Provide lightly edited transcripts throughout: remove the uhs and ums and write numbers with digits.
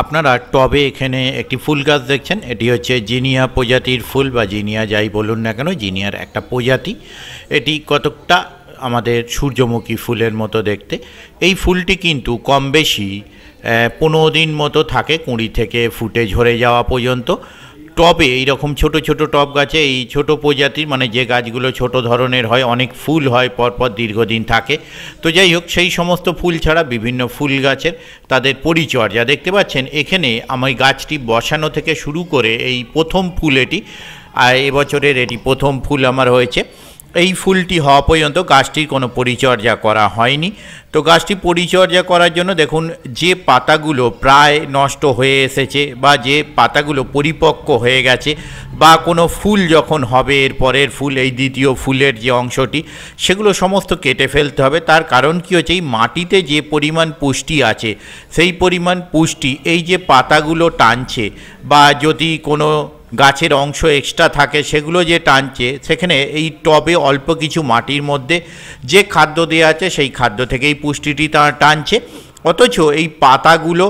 আপনারা টবে এখানে একটি ফুল গাছ দেখছেন। এটি হচ্ছে জিনিয়া প্রজাতির ফুল বা জিনিয়া যাই বলুন না কেন, জিনিয়ার একটা প্রজাতি। এটি কতকটা আমাদের সূর্যমুখী ফুলের মতো দেখতে। এই ফুলটি কিন্তু কম বেশি 15 দিন মতো থাকে, কুঁড়ি থেকে ফুটে ঝরে যাওয়া পর্যন্ত। টবে এইরকম ছোট ছোট টব গাছে এই ছোট প্রজাতির, মানে যে গাছগুলো ছোট ধরনের হয়, অনেক ফুল হয়, পরপর দীর্ঘদিন থাকে। তো যাই হোক, সেই সমস্ত ফুল ছাড়া বিভিন্ন ফুল গাছের তাদের পরিচর্যা দেখতে পাচ্ছেন এখানে। আমি গাছটি বসানো থেকে শুরু করে এই প্রথম ফুল, এটি এবছরের এটি প্রথম ফুল আমার হয়েছে। এই ফুলটি হওয়া পর্যন্ত গাছটির কোনো পরিচর্যা করা হয়নি। তো গাছটি পরিচর্যা করার জন্য দেখুন, যে পাতাগুলো প্রায় নষ্ট হয়ে এসেছে বা যে পাতাগুলো পরিপক্ক হয়ে গেছে, বা কোনো ফুল যখন হবে এর পরের ফুল, এই দ্বিতীয় ফুলের যে অংশটি, সেগুলো সমস্ত কেটে ফেলতে হবে। তার কারণ কী হচ্ছে, এই মাটিতে যে পরিমাণ পুষ্টি আছে, সেই পরিমাণ পুষ্টি এই যে পাতাগুলো টানছে, বা যদি কোনো গাছের অংশ এক্সট্রা থাকে সেগুলো যে টানছে, সেখানে এই টবে অল্প কিছু মাটির মধ্যে যে খাদ্য দেওয়া আছে সেই খাদ্য থেকেই পুষ্টিটি টানছে। অথচ এই পাতাগুলো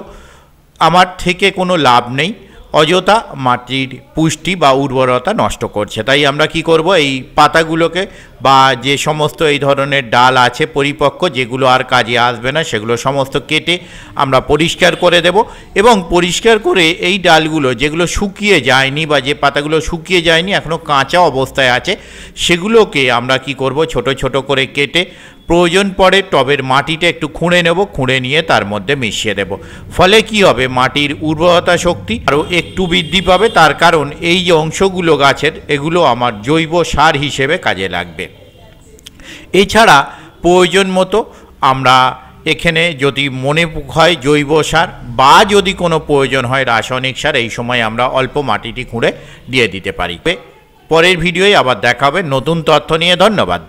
আমার থেকে কোনো লাভ নেই, অযথা মাটির পুষ্টি বা উর্বরতা নষ্ট করছে। তাই আমরা কি করব, এই পাতাগুলোকে বা যে সমস্ত এই ধরনের ডাল আছে পরিপক্ক, যেগুলো আর কাজে আসবে না, সেগুলো সমস্ত কেটে আমরা পরিষ্কার করে দেব। এবং পরিষ্কার করে এই ডালগুলো যেগুলো শুকিয়ে যায়নি, বা যে পাতাগুলো শুকিয়ে যায়নি, এখনও কাঁচা অবস্থায় আছে, সেগুলোকে আমরা কি করব, ছোট ছোট করে কেটে প্রয়োজন পড়ে টবের মাটিটা একটু খুঁড়ে নেব, খুঁড়ে নিয়ে তার মধ্যে মিশিয়ে দেব। ফলে কি হবে, মাটির উর্বরতা শক্তি আরও একটু বৃদ্ধি পাবে। তার কারণ এই যে অংশগুলো গাছের, এগুলো আমার জৈব সার হিসেবে কাজে লাগবে। এছাড়া প্রয়োজন মতো আমরা এখানে যদি মনে হয় জৈব সার, বা যদি কোনো প্রয়োজন হয় রাসায়নিক সার, এই সময় আমরা অল্প মাটিটি খুঁড়ে দিয়ে দিতে পারি। পরের ভিডিওয় আবার দেখা হবে নতুন তথ্য নিয়ে। ধন্যবাদ।